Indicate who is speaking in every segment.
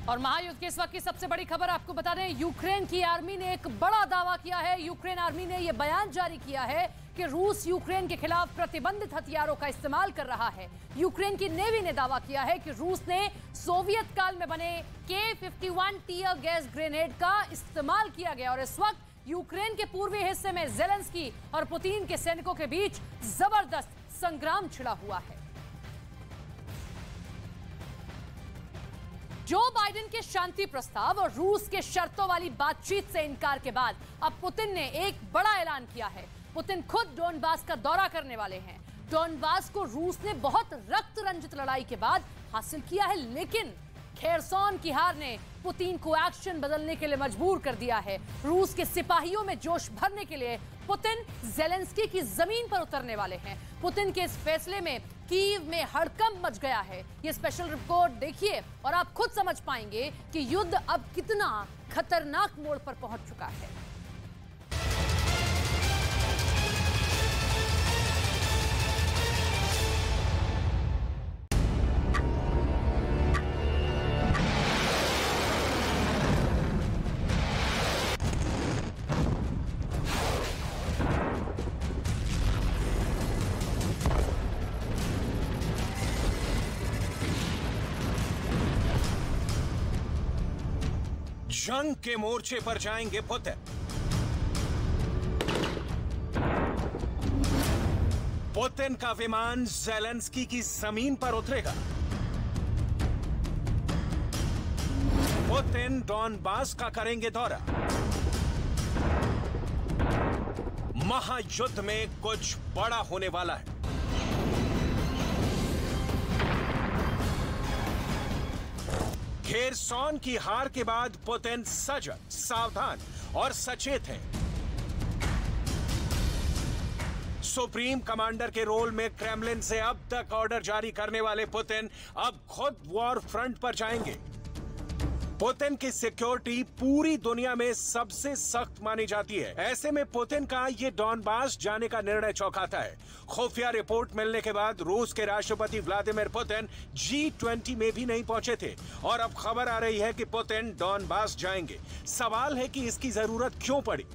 Speaker 1: और महायुद्ध के इस वक्त की सबसे बड़ी खबर आपको बता दें, यूक्रेन की आर्मी ने एक बड़ा दावा किया है। यूक्रेन आर्मी ने यह बयान जारी किया है कि रूस यूक्रेन के खिलाफ प्रतिबंधित हथियारों का इस्तेमाल कर रहा है। यूक्रेन की नेवी ने दावा किया है कि रूस ने सोवियत काल में बने K-51 टीयर गैस ग्रेनेड का इस्तेमाल किया गया और इस वक्त यूक्रेन के पूर्वी हिस्से में ज़ेलेंस्की और पुतिन के सैनिकों के बीच जबरदस्त संग्राम छिड़ा हुआ है। जो बाइडेन के शांति प्रस्ताव और रूस के शर्तों वाली बातचीत से इनकार के बाद अब पुतिन ने एक बड़ा ऐलान किया है। पुतिन खुद डोनबास का दौरा करने वाले हैं। डोनबास को रूस ने बहुत रक्त रंजित लड़ाई के बाद हासिल किया है, लेकिन खेरसॉन की हार ने पुतिन को एक्शन बदलने के लिए मजबूर कर दिया है। रूस के सिपाहियों में जोश भरने के लिए पुतिन ज़ेलेंस्की की जमीन पर उतरने वाले हैं। पुतिन के इस फैसले में कीव में हड़कंप मच गया है। ये स्पेशल रिपोर्ट देखिए और आप खुद समझ पाएंगे कि युद्ध अब कितना खतरनाक मोड़ पर पहुंच चुका है।
Speaker 2: जंग के मोर्चे पर जाएंगे पुतिन। पुतिन का विमान ज़ेलेंस्की की जमीन पर उतरेगा। पुतिन डॉनबास का करेंगे दौरा। महायुद्ध में कुछ बड़ा होने वाला है। खेरसॉन की हार के बाद पुतिन सजग, सावधान और सचेत हैं। सुप्रीम कमांडर के रोल में क्रेमलिन से अब तक ऑर्डर जारी करने वाले पुतिन अब खुद वॉर फ्रंट पर जाएंगे। पुतिन की सिक्योरिटी पूरी दुनिया में सबसे सख्त मानी जाती है। ऐसे में पुतिन का ये डॉनबास जाने का निर्णय चौंकाता है। खुफिया रिपोर्ट मिलने के बाद रूस के राष्ट्रपति व्लादिमीर पुतिन G20 में भी नहीं पहुंचे थे और अब खबर आ रही है कि पुतिन डॉनबास जाएंगे। सवाल है कि इसकी जरूरत क्यों पड़ी?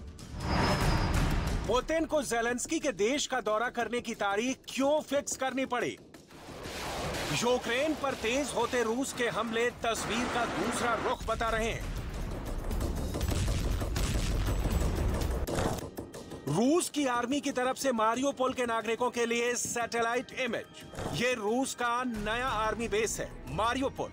Speaker 2: पुतिन को ज़ेलेंस्की के देश का दौरा करने की तारीख क्यों फिक्स करनी पड़ी? यूक्रेन पर तेज होते रूस के हमले तस्वीर का दूसरा रुख बता रहे हैं। रूस की आर्मी की तरफ से मारियोपोल के नागरिकों के लिए सैटेलाइट इमेज। ये रूस का नया आर्मी बेस है। मारियोपोल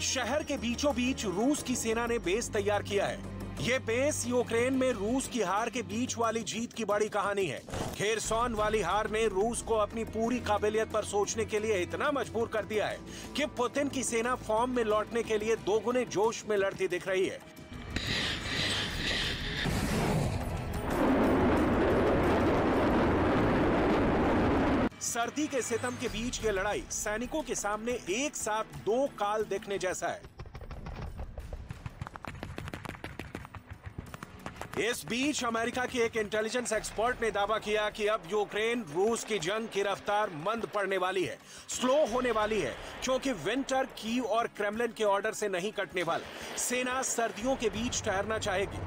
Speaker 2: शहर के बीचों बीच रूस की सेना ने बेस तैयार किया है। ये बेस यूक्रेन में रूस की हार के बीच वाली जीत की बड़ी कहानी है। खेरसॉन वाली हार ने रूस को अपनी पूरी काबिलियत पर सोचने के लिए इतना मजबूर कर दिया है कि पुतिन की सेना फॉर्म में लौटने के लिए दोगुने जोश में लड़ती दिख रही है। सर्दी के सितम के बीच ये लड़ाई सैनिकों के सामने एक साथ दो काल देखने जैसा है। इस बीच अमेरिका के एक इंटेलिजेंस एक्सपर्ट ने दावा किया कि अब यूक्रेन रूस की जंग की रफ्तार मंद पड़ने वाली है, स्लो होने वाली है, क्योंकि विंटर कीव और क्रेमलिन के ऑर्डर से नहीं कटने वाला। सेना सर्दियों के बीच ठहरना चाहेगी।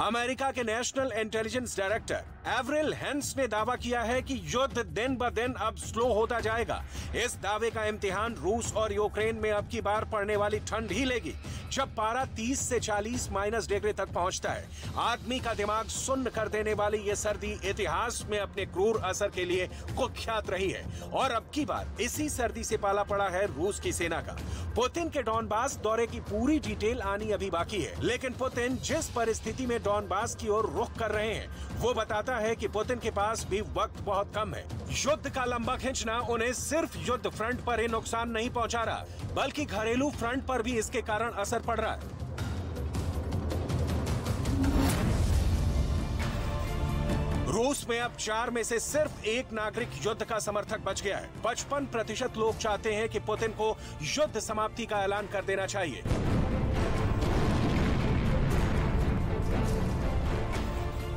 Speaker 2: अमेरिका के national intelligence director Avril Haines ने दावा किया है कि युद्ध दिन ब दिन अब स्लो होता जाएगा। इस दावे का इम्तिहान रूस और यूक्रेन में अब की बार पड़ने वाली ठंड ही लेगी, जब पारा 30 से 40 माइनस डिग्री तक पहुंचता है। आदमी का दिमाग सुन्न कर देने वाली ये सर्दी इतिहास में अपने क्रूर असर के लिए कुख्यात रही है और अब की बार इसी सर्दी से पाला पड़ा है रूस की सेना का। पुतिन के डॉनबास दौरे की पूरी डिटेल आनी अभी बाकी है, लेकिन पुतिन जिस परिस्थिति में डॉनबास की ओर रुख कर रहे हैं वो बताता है कि पुतिन के पास भी वक्त बहुत कम है। युद्ध का लंबा खींचना उन्हें सिर्फ युद्ध फ्रंट पर ही नुकसान नहीं पहुंचा रहा, बल्कि घरेलू फ्रंट पर भी इसके कारण असर पड़ रहा है। रूस में अब 4 में से सिर्फ एक नागरिक युद्ध का समर्थक बच गया है। 55% लोग चाहते हैं कि पुतिन को युद्ध समाप्ति का ऐलान कर देना चाहिए।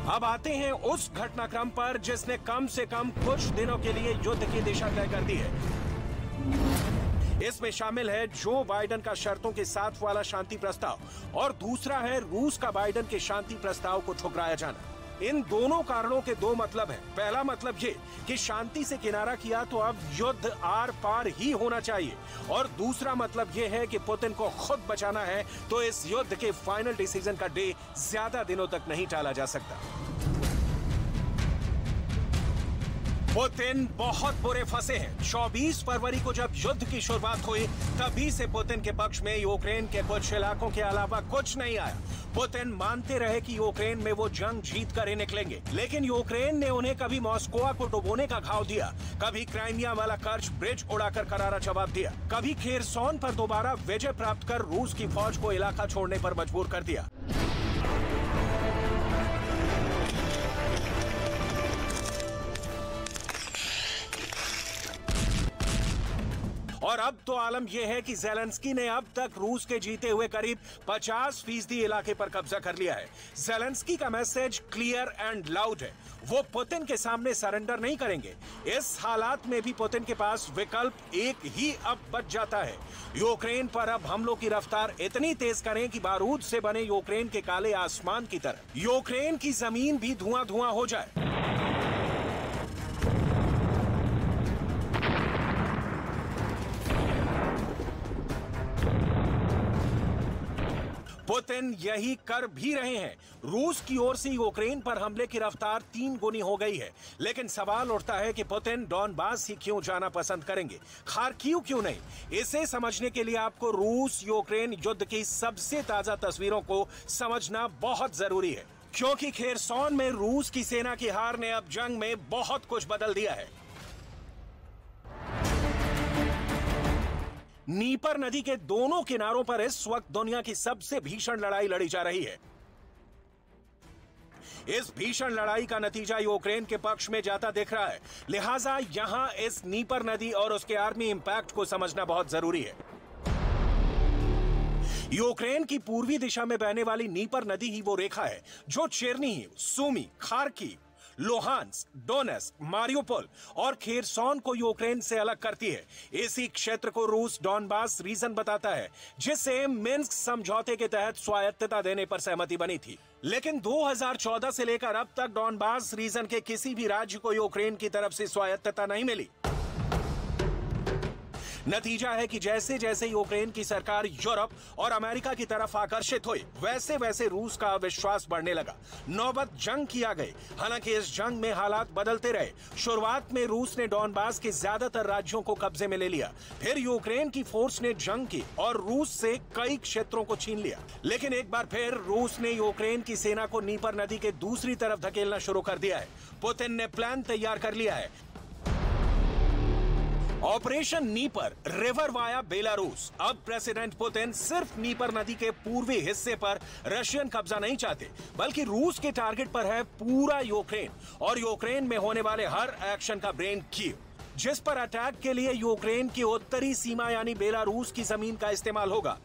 Speaker 2: अब आते हैं उस घटनाक्रम पर जिसने कम से कम कुछ दिनों के लिए युद्ध की दिशा तय कर दी है। इसमें शामिल है जो बाइडेन का शर्तों के साथ वाला शांति प्रस्ताव और दूसरा है रूस का बाइडेन के शांति प्रस्ताव को ठुकराया जाना। इन दोनों कारणों के दो मतलब हैं। पहला मतलब ये कि शांति से किनारा किया तो अब युद्ध आर पार ही होना चाहिए, और दूसरा मतलब ये है कि पुतिन को खुद बचाना है, तो इस युद्ध के फाइनल डिसीजन का डे ज्यादा दिनों तक नहीं टाला जा सकता। पुतिन बहुत बुरे फंसे हैं। 24 फरवरी को जब युद्ध की शुरुआत हुई तभी से पुतिन के पक्ष में यूक्रेन के कुछ इलाकों के अलावा कुछ नहीं आया। पुतिन मानते रहे कि यूक्रेन में वो जंग जीत कर ही निकलेंगे, लेकिन यूक्रेन ने उन्हें कभी मॉस्को को डुबोने का घाव दिया, कभी क्राइमिया वाला कर्च ब्रिज उड़ाकर करारा जवाब दिया, कभी खेरसोन पर दोबारा विजय प्राप्त कर रूस की फौज को इलाका छोड़ने पर मजबूर कर दिया। और अब तो आलम यह है कि ज़ेलेंस्की ने अब तक रूस के जीते हुए करीब 50% इलाके पर कब्जा कर लिया है। ज़ेलेंस्की का मैसेज क्लियर एंड लाउड है, वो पुतिन के सामने सरेंडर नहीं करेंगे। इस हालात में भी पुतिन के पास विकल्प एक ही अब बच जाता है, यूक्रेन पर अब हमलों की रफ्तार इतनी तेज करें कि बारूद से बने यूक्रेन के काले आसमान की तरह यूक्रेन की जमीन भी धुआं धुआं हो जाए। पुतिन यही कर भी रहे हैं। रूस की ओर से यूक्रेन पर हमले की रफ्तार 3 गुनी हो गई है, लेकिन सवाल उठता है कि पुतिन डॉनबास ही क्यों जाना पसंद करेंगे, खार्किव क्यों नहीं। इसे समझने के लिए आपको रूस यूक्रेन युद्ध की सबसे ताजा तस्वीरों को समझना बहुत जरूरी है, क्योंकि खेरसोन में रूस की सेना की हार ने अब जंग में बहुत कुछ बदल दिया है। नीपर नदी के दोनों किनारों पर इस वक्त दुनिया की सबसे भीषण लड़ाई लड़ी जा रही है। इस भीषण लड़ाई का नतीजा यूक्रेन के पक्ष में जाता दिख रहा है, लिहाजा यहां इस नीपर नदी और उसके आर्मी इंपैक्ट को समझना बहुत जरूरी है। यूक्रेन की पूर्वी दिशा में बहने वाली नीपर नदी ही वो रेखा है जो चेरनीहिव, सुमी, खार्किव, लोहांस्क, डोनेस्क, मारियोपोल और खेरसोन को यूक्रेन से अलग करती है। इसी क्षेत्र को रूस डॉनबास रीजन बताता है, जिसे मिन्स्क समझौते के तहत स्वायत्तता देने पर सहमति बनी थी। लेकिन 2014 से लेकर अब तक डॉनबास रीजन के किसी भी राज्य को यूक्रेन की तरफ से स्वायत्तता नहीं मिली। नतीजा है कि जैसे जैसे यूक्रेन की सरकार यूरोप और अमेरिका की तरफ आकर्षित हुई, वैसे वैसे रूस का विश्वास बढ़ने लगा। नौबत जंग की आ गई। हालांकि इस जंग में हालात बदलते रहे। शुरुआत में रूस ने डॉनबास के ज्यादातर राज्यों को कब्जे में ले लिया, फिर यूक्रेन की फोर्स ने जंग की और रूस से कई क्षेत्रों को छीन लिया। लेकिन एक बार फिर रूस ने यूक्रेन की सेना को नीपर नदी के दूसरी तरफ धकेलना शुरू कर दिया है। पुतिन ने प्लान तैयार कर लिया है। Operation Dnieper, river via Belarus. अब प्रेसिडेंट पुतिन सिर्फ नीपर नदी के पूर्वी हिस्से पर रशियन कब्जा नहीं चाहते, बल्कि रूस के टारगेट पर है पूरा यूक्रेन और यूक्रेन में होने वाले हर एक्शन का ब्रेन कीव, जिस पर अटैक के लिए यूक्रेन की उत्तरी सीमा यानी बेलारूस की जमीन का इस्तेमाल होगा।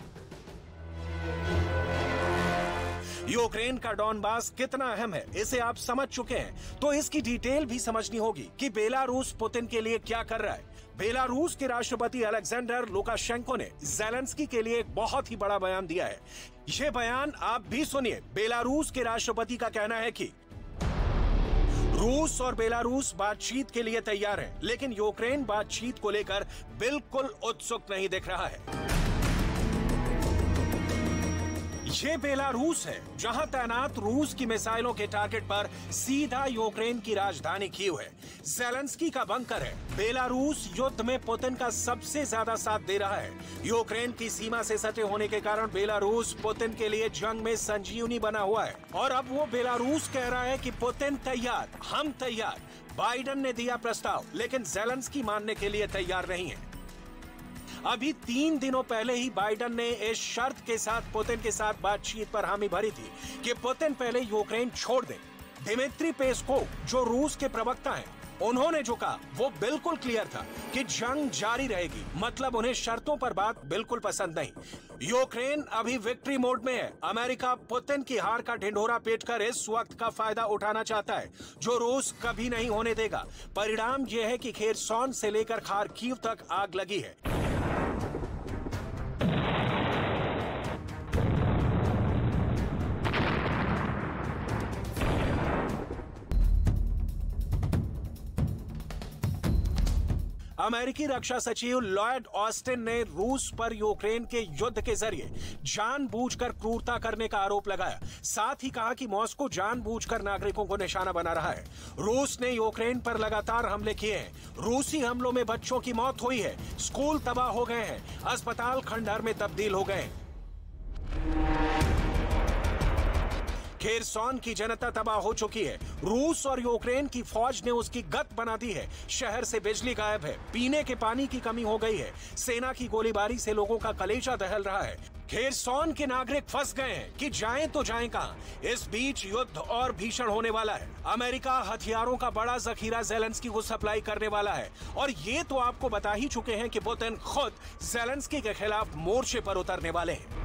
Speaker 2: यूक्रेन का डॉनबास कितना अहम है इसे आप समझ चुके हैं, तो इसकी डिटेल भी समझनी होगी कि बेलारूस पुतिन के लिए क्या कर रहा है। बेलारूस के राष्ट्रपति अलेक्जेंडर लुकाशेंको ने ज़ेलेंस्की के लिए एक बहुत ही बड़ा बयान दिया है। यह बयान आप भी सुनिए। बेलारूस के राष्ट्रपति का कहना है कि रूस और बेलारूस बातचीत के लिए तैयार है, लेकिन यूक्रेन बातचीत को लेकर बिल्कुल उत्सुक नहीं दिख रहा है। ये बेलारूस है जहां तैनात रूस की मिसाइलों के टारगेट पर सीधा यूक्रेन की राजधानी कीव है। ज़ेलेंस्की का बंकर है। बेलारूस युद्ध में पुतिन का सबसे ज्यादा साथ दे रहा है। यूक्रेन की सीमा से सटे होने के कारण बेलारूस पुतिन के लिए जंग में संजीवनी बना हुआ है। और अब वो बेलारूस कह रहा है कि पुतिन तैयार, हम तैयार। बाइडेन ने दिया प्रस्ताव, लेकिन ज़ेलेंस्की मानने के लिए तैयार नहीं है। अभी 3 दिनों पहले ही बाइडेन ने इस शर्त के साथ पुतिन के साथ बातचीत पर हामी भरी थी कि पुतिन पहले यूक्रेन छोड़ दें। दिमित्री पेस्कोव, जो रूस के प्रवक्ता हैं, उन्होंने जो कहा वो बिल्कुल क्लियर था कि जंग जारी रहेगी। मतलब उन्हें शर्तों पर बात बिल्कुल पसंद नहीं। यूक्रेन अभी विक्ट्री मोड में है। अमेरिका पुतिन की हार का ढिंढोरा पीटकर इस वक्त का फायदा उठाना चाहता है, जो रूस कभी नहीं होने देगा। परिणाम यह है कि खेरसोन से लेकर खार्किव तक आग लगी है। अमेरिकी रक्षा सचिव लॉयड ऑस्टिन ने रूस पर यूक्रेन के युद्ध के जरिए जानबूझकर क्रूरता करने का आरोप लगाया। साथ ही कहा कि मॉस्को जानबूझकर नागरिकों को निशाना बना रहा है। रूस ने यूक्रेन पर लगातार हमले किए हैं। रूसी हमलों में बच्चों की मौत हुई है, स्कूल तबाह हो गए हैं, अस्पताल खंडहर में तब्दील हो गए हैं। खेरसॉन की जनता तबाह हो चुकी है। रूस और यूक्रेन की फौज ने उसकी गत बना दी है। शहर से बिजली गायब है, पीने के पानी की कमी हो गई है। सेना की गोलीबारी से लोगों का कलेजा दहल रहा है। खेरसॉन के नागरिक फंस गए हैं कि जाएं तो जाएं कहां। इस बीच युद्ध और भीषण होने वाला है। अमेरिका हथियारों का बड़ा जखीरा ज़ेलेंस्की को सप्लाई करने वाला है और ये तो आपको बता ही चुके हैं कि पुतिन खुद ज़ेलेंस्की के खिलाफ मोर्चे पर उतरने वाले हैं।